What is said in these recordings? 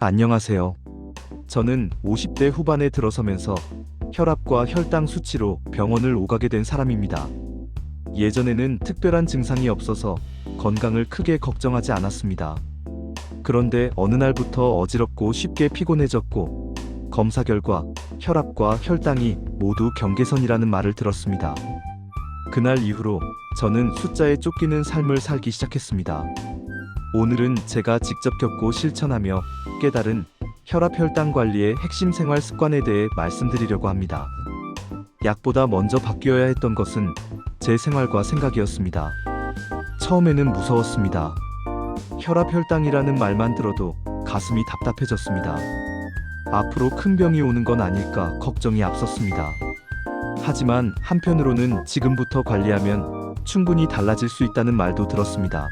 안녕하세요. 저는 50대 후반에 들어서면서 혈압과 혈당 수치로 병원을 오가게 된 사람입니다. 예전에는 특별한 증상이 없어서 건강을 크게 걱정하지 않았습니다. 그런데 어느 날부터 어지럽고 쉽게 피곤해졌고 검사 결과 혈압과 혈당이 모두 경계선이라는 말을 들었습니다. 그날 이후로 저는 숫자에 쫓기는 삶을 살기 시작했습니다. 오늘은 제가 직접 겪고 실천하며 깨달은 혈압 혈당 관리의 핵심 생활 습관에 대해 말씀드리려고 합니다. 약보다 먼저 바뀌어야 했던 것은 제 생활과 생각이었습니다. 처음에는 무서웠습니다. 혈압 혈당이라는 말만 들어도 가슴이 답답해졌습니다. 앞으로 큰 병이 오는 건 아닐까 걱정이 앞섰습니다. 하지만 한편으로는 지금부터 관리하면 충분히 달라질 수 있다는 말도 들었습니다.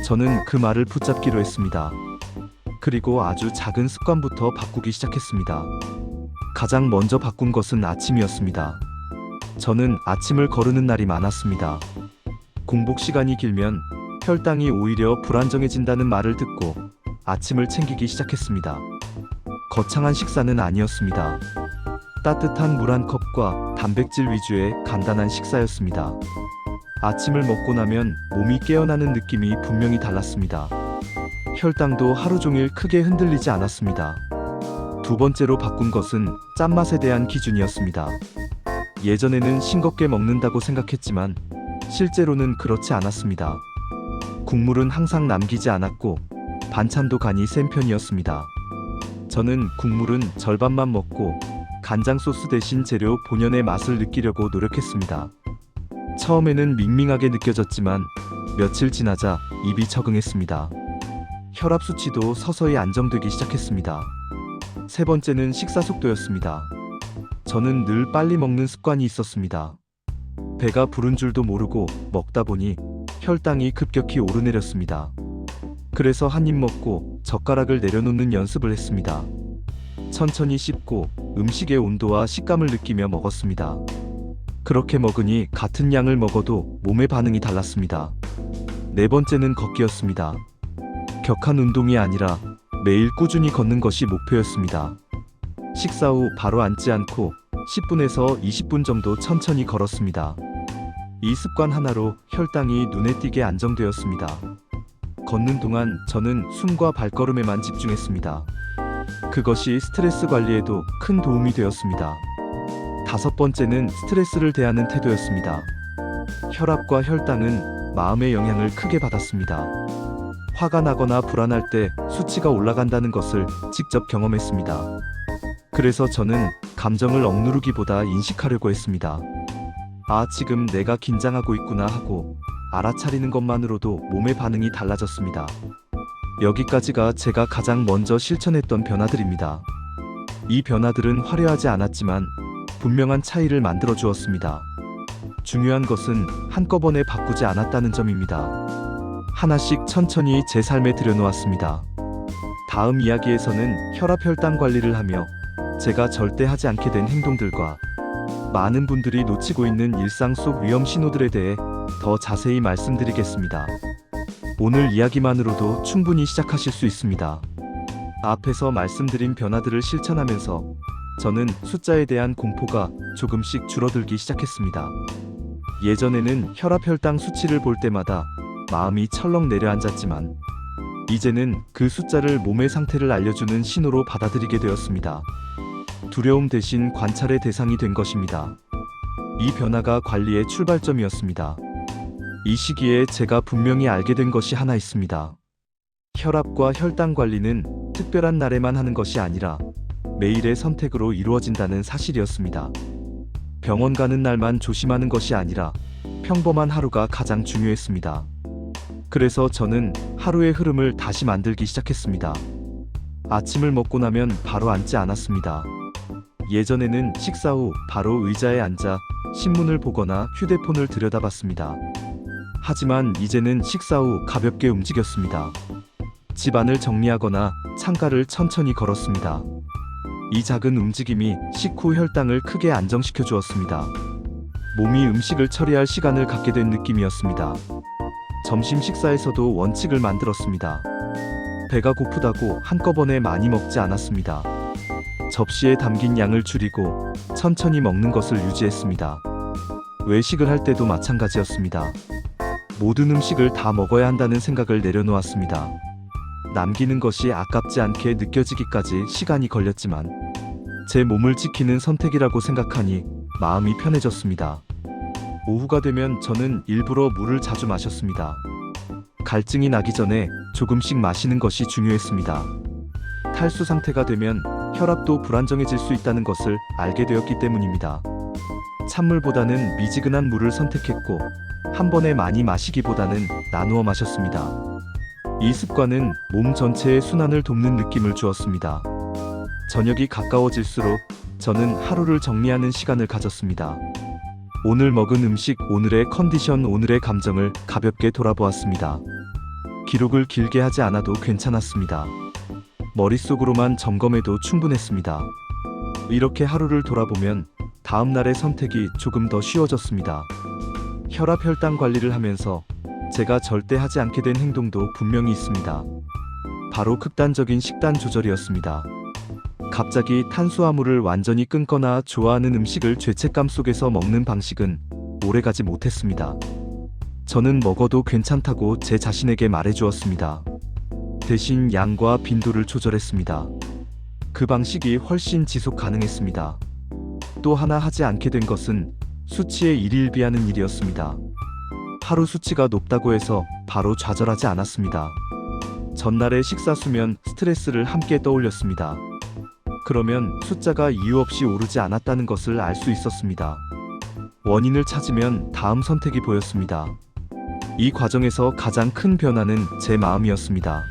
저는 그 말을 붙잡기로 했습니다. 그리고 아주 작은 습관부터 바꾸기 시작했습니다. 가장 먼저 바꾼 것은 아침이었습니다. 저는 아침을 거르는 날이 많았습니다. 공복 시간이 길면 혈당이 오히려 불안정해진다는 말을 듣고 아침을 챙기기 시작했습니다. 거창한 식사는 아니었습니다. 따뜻한 물 한 컵과 단백질 위주의 간단한 식사였습니다. 아침을 먹고 나면 몸이 깨어나는 느낌이 분명히 달랐습니다. 혈당도 하루 종일 크게 흔들리지 않았습니다. 두 번째로 바꾼 것은 짠맛에 대한 기준이었습니다. 예전에는 싱겁게 먹는다고 생각했지만 실제로는 그렇지 않았습니다. 국물은 항상 남기지 않았고 반찬도 간이 센 편이었습니다. 저는 국물은 절반만 먹고 간장 소스 대신 재료 본연의 맛을 느끼려고 노력했습니다. 처음에는 밍밍하게 느껴졌지만 며칠 지나자 입이 적응했습니다. 혈압 수치도 서서히 안정되기 시작했습니다. 세 번째는 식사 속도였습니다. 저는 늘 빨리 먹는 습관이 있었습니다. 배가 부른 줄도 모르고 먹다 보니 혈당이 급격히 오르내렸습니다. 그래서 한 입 먹고 젓가락을 내려놓는 연습을 했습니다. 천천히 씹고 음식의 온도와 식감을 느끼며 먹었습니다. 그렇게 먹으니 같은 양을 먹어도 몸의 반응이 달랐습니다. 네 번째는 걷기였습니다. 격한 운동이 아니라 매일 꾸준히 걷는 것이 목표였습니다. 식사 후 바로 앉지 않고 10분에서 20분 정도 천천히 걸었습니다. 이 습관 하나로 혈당이 눈에 띄게 안정되었습니다. 걷는 동안 저는 숨과 발걸음에만 집중했습니다. 그것이 스트레스 관리에도 큰 도움이 되었습니다. 다섯 번째는 스트레스를 대하는 태도였습니다. 혈압과 혈당은 마음의 영향을 크게 받았습니다. 화가 나거나 불안할 때 수치가 올라간다는 것을 직접 경험했습니다. 그래서 저는 감정을 억누르기보다 인식하려고 했습니다. 아, 지금 내가 긴장하고 있구나 하고 알아차리는 것만으로도 몸의 반응이 달라졌습니다. 여기까지가 제가 가장 먼저 실천했던 변화들입니다. 이 변화들은 화려하지 않았지만 분명한 차이를 만들어 주었습니다. 중요한 것은 한꺼번에 바꾸지 않았다는 점입니다. 하나씩 천천히 제 삶에 들여놓았습니다. 다음 이야기에서는 혈압 혈당 관리를 하며 제가 절대 하지 않게 된 행동들과 많은 분들이 놓치고 있는 일상 속 위험 신호들에 대해 더 자세히 말씀드리겠습니다. 오늘 이야기만으로도 충분히 시작하실 수 있습니다. 앞에서 말씀드린 변화들을 실천하면서 저는 숫자에 대한 공포가 조금씩 줄어들기 시작했습니다. 예전에는 혈압 혈당 수치를 볼 때마다 마음이 철렁 내려앉았지만 이제는 그 숫자를 몸의 상태를 알려주는 신호로 받아들이게 되었습니다. 두려움 대신 관찰의 대상이 된 것입니다. 이 변화가 관리의 출발점이었습니다. 이 시기에 제가 분명히 알게 된 것이 하나 있습니다. 혈압과 혈당 관리는 특별한 날에만 하는 것이 아니라 매일의 선택으로 이루어진다는 사실이었습니다. 병원 가는 날만 조심하는 것이 아니라 평범한 하루가 가장 중요했습니다. 그래서 저는 하루의 흐름을 다시 만들기 시작했습니다. 아침을 먹고 나면 바로 앉지 않았습니다. 예전에는 식사 후 바로 의자에 앉아 신문을 보거나 휴대폰을 들여다봤습니다. 하지만 이제는 식사 후 가볍게 움직였습니다. 집안을 정리하거나 창가를 천천히 걸었습니다. 이 작은 움직임이 식후 혈당을 크게 안정시켜 주었습니다. 몸이 음식을 처리할 시간을 갖게 된 느낌이었습니다. 점심 식사에서도 원칙을 만들었습니다. 배가 고프다고 한꺼번에 많이 먹지 않았습니다. 접시에 담긴 양을 줄이고 천천히 먹는 것을 유지했습니다. 외식을 할 때도 마찬가지였습니다. 모든 음식을 다 먹어야 한다는 생각을 내려놓았습니다. 남기는 것이 아깝지 않게 느껴지기까지 시간이 걸렸지만 제 몸을 지키는 선택이라고 생각하니 마음이 편해졌습니다. 오후가 되면 저는 일부러 물을 자주 마셨습니다. 갈증이 나기 전에 조금씩 마시는 것이 중요했습니다. 탈수 상태가 되면 혈압도 불안정해질 수 있다는 것을 알게 되었기 때문입니다. 찬물보다는 미지근한 물을 선택했고 한 번에 많이 마시기보다는 나누어 마셨습니다. 이 습관은 몸 전체의 순환을 돕는 느낌을 주었습니다. 저녁이 가까워질수록 저는 하루를 정리하는 시간을 가졌습니다. 오늘 먹은 음식, 오늘의 컨디션, 오늘의 감정을 가볍게 돌아보았습니다. 기록을 길게 하지 않아도 괜찮았습니다. 머릿속으로만 점검해도 충분했습니다. 이렇게 하루를 돌아보면 다음 날의 선택이 조금 더 쉬워졌습니다. 혈압 혈당 관리를 하면서 제가 절대 하지 않게 된 행동도 분명히 있습니다. 바로 극단적인 식단 조절이었습니다. 갑자기 탄수화물을 완전히 끊거나 좋아하는 음식을 죄책감 속에서 먹는 방식은 오래가지 못했습니다. 저는 먹어도 괜찮다고 제 자신에게 말해주었습니다. 대신 양과 빈도를 조절했습니다. 그 방식이 훨씬 지속 가능했습니다. 또 하나 하지 않게 된 것은 수치에 일일비하는 일이었습니다. 하루 수치가 높다고 해서 바로 좌절하지 않았습니다. 전날의 식사 수면, 스트레스를 함께 떠올렸습니다. 그러면 숫자가 이유 없이 오르지 않았다는 것을 알 수 있었습니다. 원인을 찾으면 다음 선택이 보였습니다. 이 과정에서 가장 큰 변화는 제 마음이었습니다.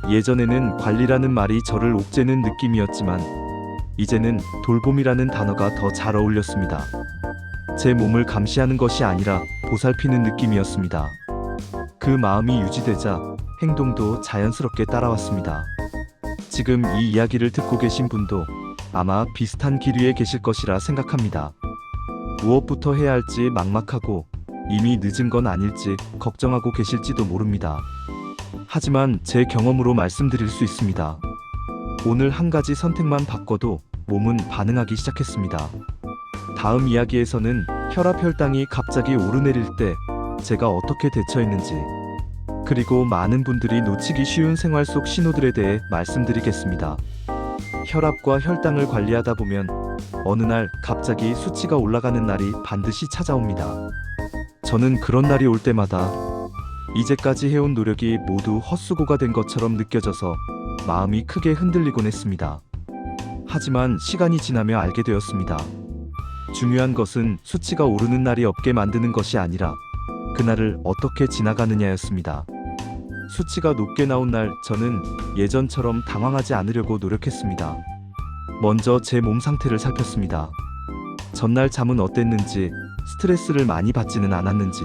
예전에는 관리라는 말이 저를 옥죄는 느낌이었지만 이제는 돌봄이라는 단어가 더 잘 어울렸습니다. 제 몸을 감시하는 것이 아니라 보살피는 느낌이었습니다. 그 마음이 유지되자 행동도 자연스럽게 따라왔습니다. 지금 이 이야기를 듣고 계신 분도 아마 비슷한 길 위에 계실 것이라 생각합니다. 무엇부터 해야 할지 막막하고 이미 늦은 건 아닐지 걱정하고 계실지도 모릅니다. 하지만 제 경험으로 말씀드릴 수 있습니다. 오늘 한 가지 선택만 바꿔도 몸은 반응하기 시작했습니다. 다음 이야기에서는 혈압 혈당이 갑자기 오르내릴 때 제가 어떻게 대처했는지, 그리고 많은 분들이 놓치기 쉬운 생활 속 신호들에 대해 말씀드리겠습니다. 혈압과 혈당을 관리하다 보면 어느 날 갑자기 수치가 올라가는 날이 반드시 찾아옵니다. 저는 그런 날이 올 때마다 이제까지 해온 노력이 모두 헛수고가 된 것처럼 느껴져서 마음이 크게 흔들리곤 했습니다. 하지만 시간이 지나며 알게 되었습니다. 중요한 것은 수치가 오르는 날이 없게 만드는 것이 아니라 그날을 어떻게 지나가느냐였습니다. 수치가 높게 나온 날 저는 예전처럼 당황하지 않으려고 노력했습니다. 먼저 제 몸 상태를 살폈습니다. 전날 잠은 어땠는지, 스트레스를 많이 받지는 않았는지,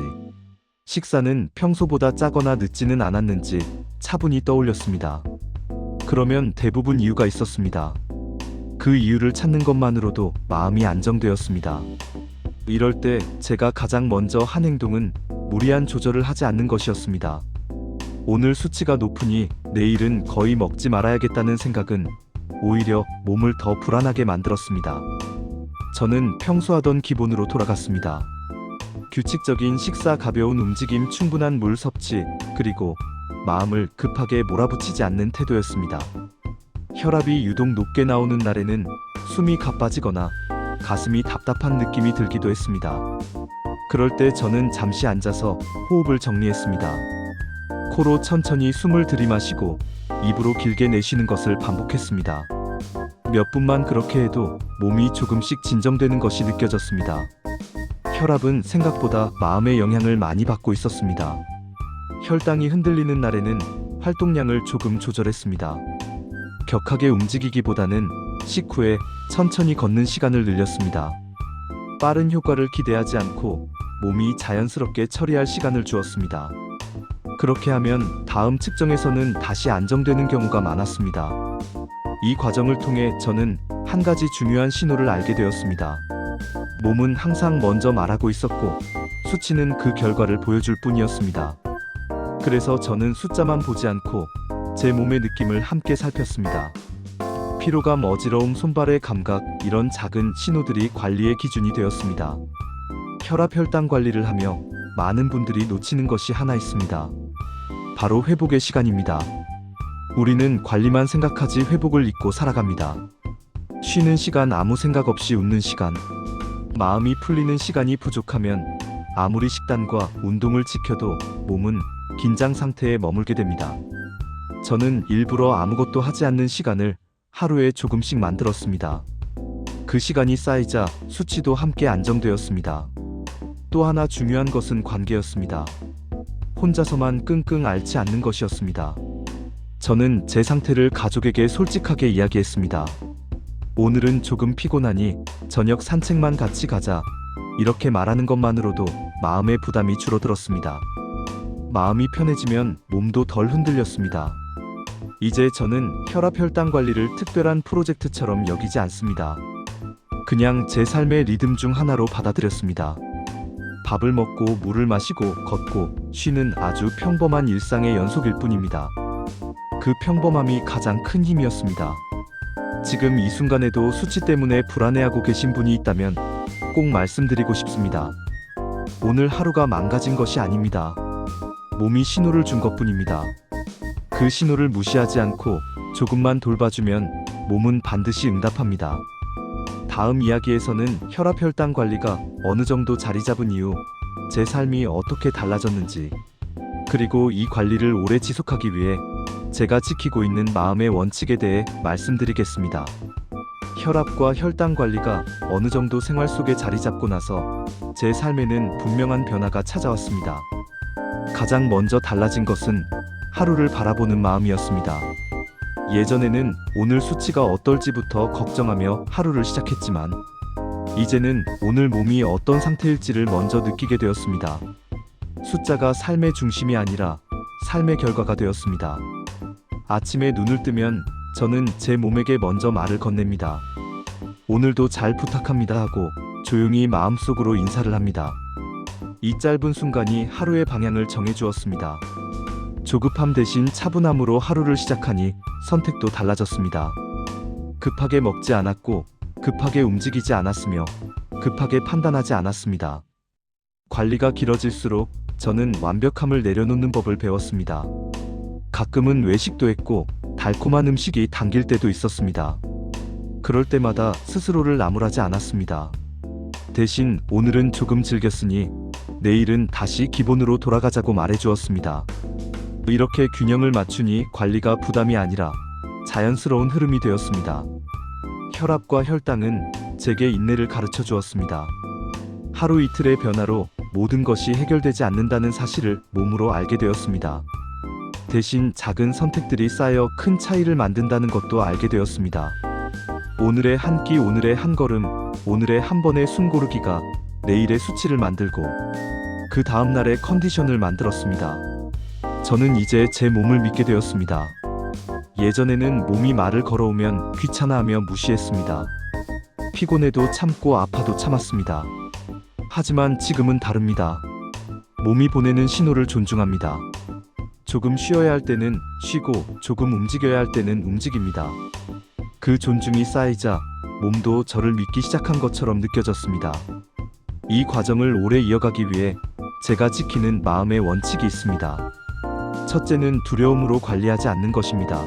식사는 평소보다 짜거나 늦지는 않았는지 차분히 떠올렸습니다. 그러면 대부분 이유가 있었습니다. 그 이유를 찾는 것만으로도 마음이 안정되었습니다. 이럴 때 제가 가장 먼저 한 행동은 무리한 조절을 하지 않는 것이었습니다. 오늘 수치가 높으니 내일은 거의 먹지 말아야겠다는 생각은 오히려 몸을 더 불안하게 만들었습니다. 저는 평소 하던 기본으로 돌아갔습니다. 규칙적인 식사, 가벼운 움직임, 충분한 물 섭취, 그리고 마음을 급하게 몰아붙이지 않는 태도였습니다. 혈압이 유독 높게 나오는 날에는 숨이 가빠지거나 가슴이 답답한 느낌이 들기도 했습니다. 그럴 때 저는 잠시 앉아서 호흡을 정리했습니다. 코로 천천히 숨을 들이마시고 입으로 길게 내쉬는 것을 반복했습니다. 몇 분만 그렇게 해도 몸이 조금씩 진정되는 것이 느껴졌습니다. 혈압은 생각보다 마음의 영향을 많이 받고 있었습니다. 혈당이 흔들리는 날에는 활동량을 조금 조절했습니다. 격하게 움직이기보다는 식후에 천천히 걷는 시간을 늘렸습니다. 빠른 효과를 기대하지 않고 몸이 자연스럽게 처리할 시간을 주었습니다. 그렇게 하면 다음 측정에서는 다시 안정되는 경우가 많았습니다. 이 과정을 통해 저는 한 가지 중요한 신호를 알게 되었습니다. 몸은 항상 먼저 말하고 있었고 수치는 그 결과를 보여줄 뿐이었습니다. 그래서 저는 숫자만 보지 않고 제 몸의 느낌을 함께 살폈습니다. 피로감, 어지러움, 손발의 감각, 이런 작은 신호들이 관리의 기준이 되었습니다. 혈압, 혈당 관리를 하며 많은 분들이 놓치는 것이 하나 있습니다. 바로 회복의 시간입니다. 우리는 관리만 생각하지 회복을 잊고 살아갑니다. 쉬는 시간, 아무 생각 없이 웃는 시간, 마음이 풀리는 시간이 부족하면 아무리 식단과 운동을 지켜도 몸은 긴장 상태에 머물게 됩니다. 저는 일부러 아무것도 하지 않는 시간을 하루에 조금씩 만들었습니다. 그 시간이 쌓이자 수치도 함께 안정되었습니다. 또 하나 중요한 것은 관계였습니다. 혼자서만 끙끙 앓지 않는 것이었습니다. 저는 제 상태를 가족에게 솔직하게 이야기했습니다. 오늘은 조금 피곤하니 저녁 산책만 같이 가자. 이렇게 말하는 것만으로도 마음의 부담이 줄어들었습니다. 마음이 편해지면 몸도 덜 흔들렸습니다. 이제 저는 혈압, 혈당 관리를 특별한 프로젝트처럼 여기지 않습니다. 그냥 제 삶의 리듬 중 하나로 받아들였습니다. 밥을 먹고 물을 마시고 걷고 쉬는 아주 평범한 일상의 연속일 뿐입니다. 그 평범함이 가장 큰 힘이었습니다. 지금 이 순간에도 수치 때문에 불안해하고 계신 분이 있다면 꼭 말씀드리고 싶습니다. 오늘 하루가 망가진 것이 아닙니다. 몸이 신호를 준 것뿐입니다. 그 신호를 무시하지 않고 조금만 돌봐주면 몸은 반드시 응답합니다. 다음 이야기에서는 혈압, 혈당 관리가 어느 정도 자리 잡은 이후 제 삶이 어떻게 달라졌는지, 그리고 이 관리를 오래 지속하기 위해 제가 지키고 있는 마음의 원칙에 대해 말씀드리겠습니다. 혈압과 혈당 관리가 어느 정도 생활 속에 자리 잡고 나서 제 삶에는 분명한 변화가 찾아왔습니다. 가장 먼저 달라진 것은 하루를 바라보는 마음이었습니다. 예전에는 오늘 수치가 어떨지부터 걱정하며 하루를 시작했지만 이제는 오늘 몸이 어떤 상태일지를 먼저 느끼게 되었습니다. 숫자가 삶의 중심이 아니라 삶의 결과가 되었습니다. 아침에 눈을 뜨면 저는 제 몸에게 먼저 말을 건넵니다. 오늘도 잘 부탁합니다 하고 조용히 마음속으로 인사를 합니다. 이 짧은 순간이 하루의 방향을 정해주었습니다. 조급함 대신 차분함으로 하루를 시작하니 선택도 달라졌습니다. 급하게 먹지 않았고 급하게 움직이지 않았으며 급하게 판단하지 않았습니다. 관리가 길어질수록 저는 완벽함을 내려놓는 법을 배웠습니다. 가끔은 외식도 했고 달콤한 음식이 당길 때도 있었습니다. 그럴 때마다 스스로를 나무라지 않았습니다. 대신 오늘은 조금 즐겼으니 내일은 다시 기본으로 돌아가자고 말해주었습니다. 이렇게 균형을 맞추니 관리가 부담이 아니라 자연스러운 흐름이 되었습니다. 혈압과 혈당은 제게 인내를 가르쳐 주었습니다. 하루 이틀의 변화로 모든 것이 해결되지 않는다는 사실을 몸으로 알게 되었습니다. 대신 작은 선택들이 쌓여 큰 차이를 만든다는 것도 알게 되었습니다. 오늘의 한 끼, 오늘의 한 걸음, 오늘의 한 번의 숨 고르기가 내일의 수치를 만들고 그 다음날의 컨디션을 만들었습니다. 저는 이제 제 몸을 믿게 되었습니다. 예전에는 몸이 말을 걸어오면 귀찮아하며 무시했습니다. 피곤해도 참고 아파도 참았습니다. 하지만 지금은 다릅니다. 몸이 보내는 신호를 존중합니다. 조금 쉬어야 할 때는 쉬고 조금 움직여야 할 때는 움직입니다. 그 존중이 쌓이자 몸도 저를 믿기 시작한 것처럼 느껴졌습니다. 이 과정을 오래 이어가기 위해 제가 지키는 마음의 원칙이 있습니다. 첫째는 두려움으로 관리하지 않는 것입니다.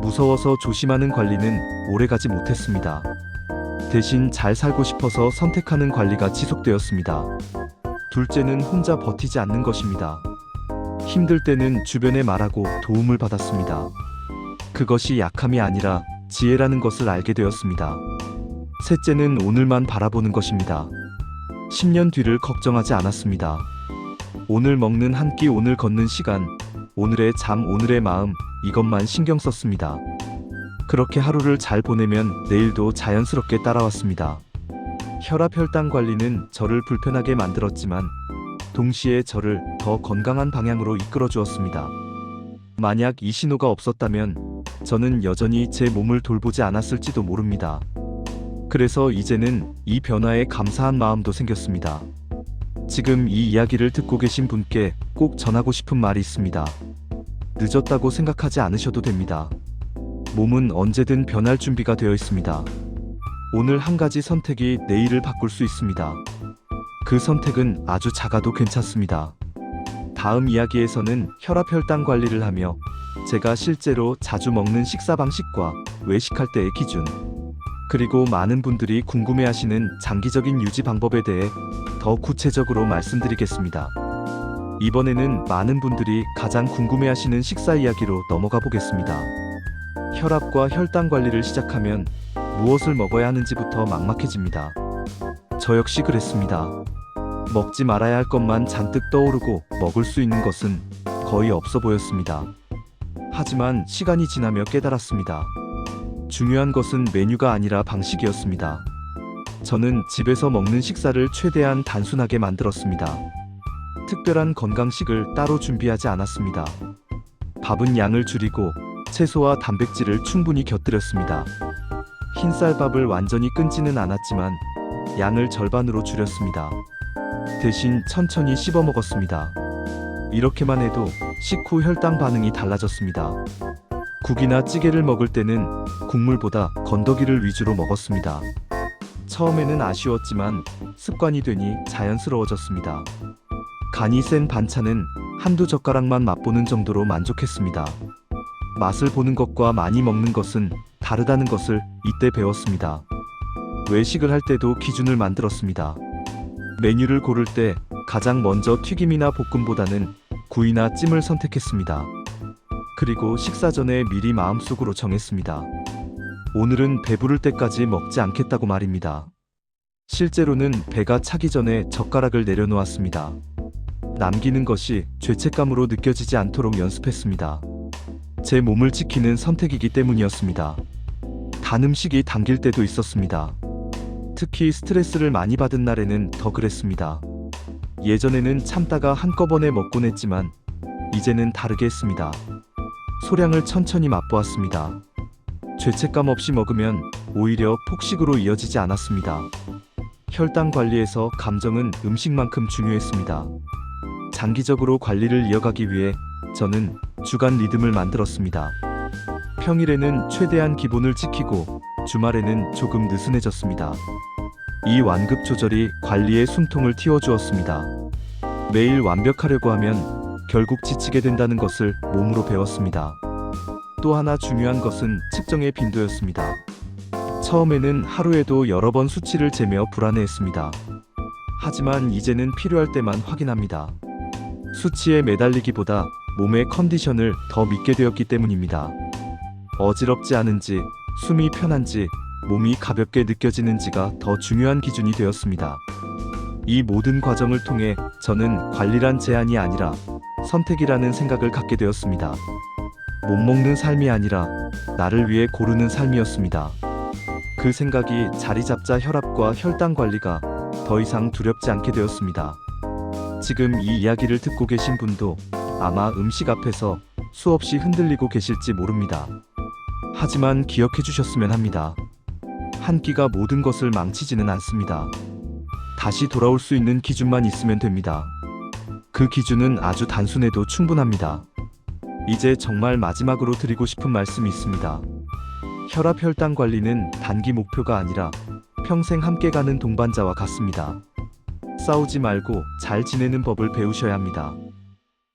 무서워서 조심하는 관리는 오래가지 못했습니다. 대신 잘 살고 싶어서 선택하는 관리가 지속되었습니다. 둘째는 혼자 버티지 않는 것입니다. 힘들 때는 주변에 말하고 도움을 받았습니다. 그것이 약함이 아니라 지혜라는 것을 알게 되었습니다. 셋째는 오늘만 바라보는 것입니다. 10년 뒤를 걱정하지 않았습니다. 오늘 먹는 한 끼, 오늘 걷는 시간, 오늘의 잠, 오늘의 마음, 이것만 신경 썼습니다. 그렇게 하루를 잘 보내면 내일도 자연스럽게 따라왔습니다. 혈압, 혈당 관리는 저를 불편하게 만들었지만 동시에 저를 더 건강한 방향으로 이끌어 주었습니다. 만약 이 신호가 없었다면 저는 여전히 제 몸을 돌보지 않았을지도 모릅니다. 그래서 이제는 이 변화에 감사한 마음도 생겼습니다. 지금 이 이야기를 듣고 계신 분께 꼭 전하고 싶은 말이 있습니다. 늦었다고 생각하지 않으셔도 됩니다. 몸은 언제든 변할 준비가 되어 있습니다. 오늘 한 가지 선택이 내일을 바꿀 수 있습니다. 그 선택은 아주 작아도 괜찮습니다. 다음 이야기에서는 혈압 혈당 관리를 하며 제가 실제로 자주 먹는 식사 방식과 외식할 때의 기준, 그리고 많은 분들이 궁금해하시는 장기적인 유지 방법에 대해 더 구체적으로 말씀드리겠습니다. 이번에는 많은 분들이 가장 궁금해하시는 식사 이야기로 넘어가 보겠습니다. 혈압과 혈당 관리를 시작하면 무엇을 먹어야 하는지부터 막막해집니다. 저 역시 그랬습니다. 먹지 말아야 할 것만 잔뜩 떠오르고 먹을 수 있는 것은 거의 없어 보였습니다. 하지만 시간이 지나며 깨달았습니다. 중요한 것은 메뉴가 아니라 방식이었습니다. 저는 집에서 먹는 식사를 최대한 단순하게 만들었습니다. 특별한 건강식을 따로 준비하지 않았습니다. 밥은 양을 줄이고 채소와 단백질을 충분히 곁들였습니다. 흰쌀밥을 완전히 끊지는 않았지만 양을 절반으로 줄였습니다. 대신 천천히 씹어 먹었습니다. 이렇게만 해도 식후 혈당 반응이 달라졌습니다. 국이나 찌개를 먹을 때는 국물보다 건더기를 위주로 먹었습니다. 처음에는 아쉬웠지만 습관이 되니 자연스러워졌습니다. 간이 센 반찬은 한두 젓가락만 맛보는 정도로 만족했습니다. 맛을 보는 것과 많이 먹는 것은 다르다는 것을 이때 배웠습니다. 외식을 할 때도 기준을 만들었습니다. 메뉴를 고를 때 가장 먼저 튀김이나 볶음보다는 구이나 찜을 선택했습니다. 그리고 식사 전에 미리 마음속으로 정했습니다. 오늘은 배부를 때까지 먹지 않겠다고 말입니다. 실제로는 배가 차기 전에 젓가락을 내려놓았습니다. 남기는 것이 죄책감으로 느껴지지 않도록 연습했습니다. 제 몸을 지키는 선택이기 때문이었습니다. 단 음식이 당길 때도 있었습니다. 특히 스트레스를 많이 받은 날에는 더 그랬습니다. 예전에는 참다가 한꺼번에 먹곤 했지만 이제는 다르게 했습니다. 소량을 천천히 맛보았습니다. 죄책감 없이 먹으면 오히려 폭식으로 이어지지 않았습니다. 혈당 관리에서 감정은 음식만큼 중요했습니다. 장기적으로 관리를 이어가기 위해 저는 주간 리듬을 만들었습니다. 평일에는 최대한 기본을 지키고 주말에는 조금 느슨해졌습니다. 이 완급 조절이 관리에 숨통을 틔워주었습니다. 매일 완벽하려고 하면 결국 지치게 된다는 것을 몸으로 배웠습니다. 또 하나 중요한 것은 측정의 빈도였습니다. 처음에는 하루에도 여러 번 수치를 재며 불안해했습니다. 하지만 이제는 필요할 때만 확인합니다. 수치에 매달리기보다 몸의 컨디션을 더 믿게 되었기 때문입니다. 어지럽지 않은지, 숨이 편한지, 몸이 가볍게 느껴지는지가 더 중요한 기준이 되었습니다. 이 모든 과정을 통해 저는 관리란 제한이 아니라 선택이라는 생각을 갖게 되었습니다. 못 먹는 삶이 아니라 나를 위해 고르는 삶이었습니다. 그 생각이 자리 잡자 혈압과 혈당 관리가 더 이상 두렵지 않게 되었습니다. 지금 이 이야기를 듣고 계신 분도 아마 음식 앞에서 수없이 흔들리고 계실지 모릅니다. 하지만 기억해 주셨으면 합니다. 한 끼가 모든 것을 망치지는 않습니다. 다시 돌아올 수 있는 기준만 있으면 됩니다. 그 기준은 아주 단순해도 충분합니다. 이제 정말 마지막으로 드리고 싶은 말씀이 있습니다. 혈압 혈당 관리는 단기 목표가 아니라 평생 함께 가는 동반자와 같습니다. 싸우지 말고 잘 지내는 법을 배우셔야 합니다.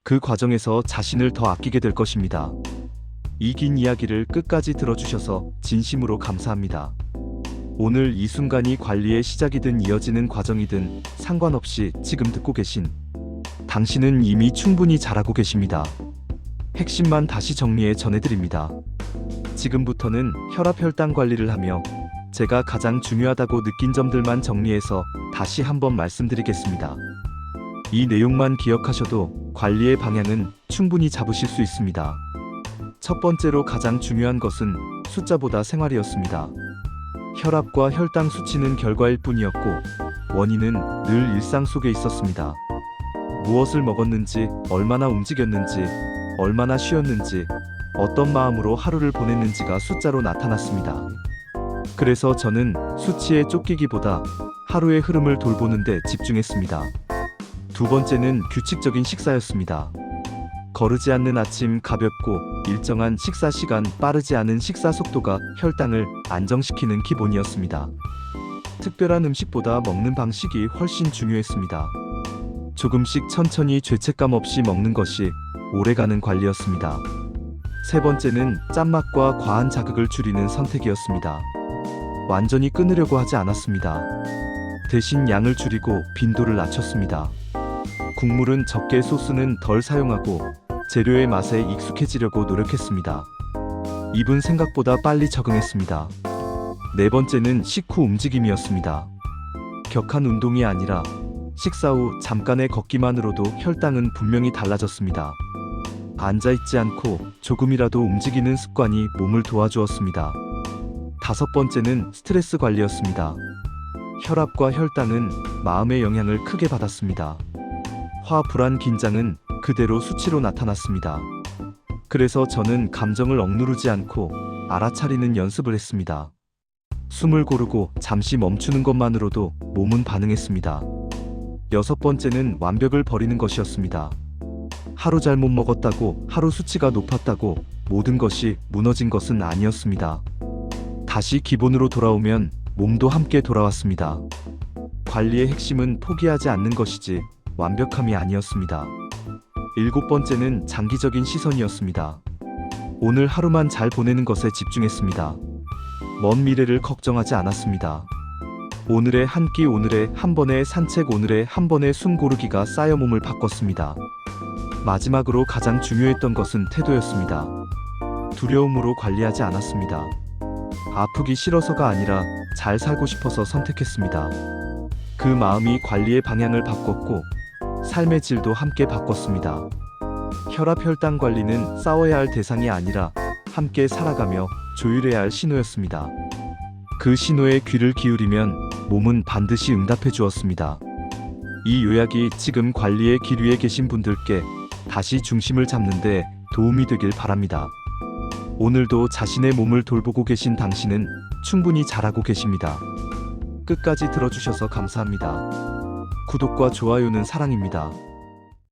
그 과정에서 자신을 더 아끼게 될 것입니다. 이 긴 이야기를 끝까지 들어주셔서 진심으로 감사합니다. 오늘 이 순간이 관리의 시작이든 이어지는 과정이든 상관없이 지금 듣고 계신 당신은 이미 충분히 잘하고 계십니다. 핵심만 다시 정리해 전해드립니다. 지금부터는 혈압 혈당 관리를 하며 제가 가장 중요하다고 느낀 점들만 정리해서 다시 한번 말씀드리겠습니다. 이 내용만 기억하셔도 관리의 방향은 충분히 잡으실 수 있습니다. 첫 번째로 가장 중요한 것은 숫자보다 생활이었습니다. 혈압과 혈당 수치는 결과일 뿐이었고 원인은 늘 일상 속에 있었습니다. 무엇을 먹었는지, 얼마나 움직였는지, 얼마나 쉬었는지, 어떤 마음으로 하루를 보냈는지가 숫자로 나타났습니다. 그래서 저는 수치에 쫓기기보다 하루의 흐름을 돌보는 데 집중했습니다. 두 번째는 규칙적인 식사였습니다. 거르지 않는 아침, 가볍고 일정한 식사 시간, 빠르지 않은 식사 속도가 혈당을 안정시키는 기본이었습니다. 특별한 음식보다 먹는 방식이 훨씬 중요했습니다. 조금씩 천천히 죄책감 없이 먹는 것이 오래가는 관리였습니다. 세 번째는 짠맛과 과한 자극을 줄이는 선택이었습니다. 완전히 끊으려고 하지 않았습니다. 대신 양을 줄이고 빈도를 낮췄습니다. 국물은 적게, 소스는 덜 사용하고 재료의 맛에 익숙해지려고 노력했습니다. 입은 생각보다 빨리 적응했습니다. 네 번째는 식후 움직임이었습니다. 격한 운동이 아니라 식사 후 잠깐의 걷기만으로도 혈당은 분명히 달라졌습니다. 앉아있지 않고 조금이라도 움직이는 습관이 몸을 도와주었습니다. 다섯 번째는 스트레스 관리였습니다. 혈압과 혈당은 마음의 영향을 크게 받았습니다. 화, 불안, 긴장은 그대로 수치로 나타났습니다. 그래서 저는 감정을 억누르지 않고 알아차리는 연습을 했습니다. 숨을 고르고 잠시 멈추는 것만으로도 몸은 반응했습니다. 여섯 번째는 완벽을 버리는 것이었습니다. 하루 잘못 먹었다고, 하루 수치가 높았다고 모든 것이 무너진 것은 아니었습니다. 다시 기본으로 돌아오면 몸도 함께 돌아왔습니다. 관리의 핵심은 포기하지 않는 것이지 완벽함이 아니었습니다. 일곱 번째는 장기적인 시선이었습니다. 오늘 하루만 잘 보내는 것에 집중했습니다. 먼 미래를 걱정하지 않았습니다. 오늘의 한 끼, 오늘의 한 번의 산책, 오늘의 한 번의 숨 고르기가 쌓여 몸을 바꿨습니다. 마지막으로 가장 중요했던 것은 태도였습니다. 두려움으로 관리하지 않았습니다. 아프기 싫어서가 아니라 잘 살고 싶어서 선택했습니다. 그 마음이 관리의 방향을 바꿨고 삶의 질도 함께 바꿨습니다. 혈압, 혈당 관리는 싸워야 할 대상이 아니라 함께 살아가며 조율해야 할 신호였습니다. 그 신호에 귀를 기울이면 몸은 반드시 응답해 주었습니다. 이 요약이 지금 관리의 길 위에 계신 분들께 다시 중심을 잡는 데 도움이 되길 바랍니다. 오늘도 자신의 몸을 돌보고 계신 당신은 충분히 잘하고 계십니다. 끝까지 들어주셔서 감사합니다. 구독과 좋아요는 사랑입니다.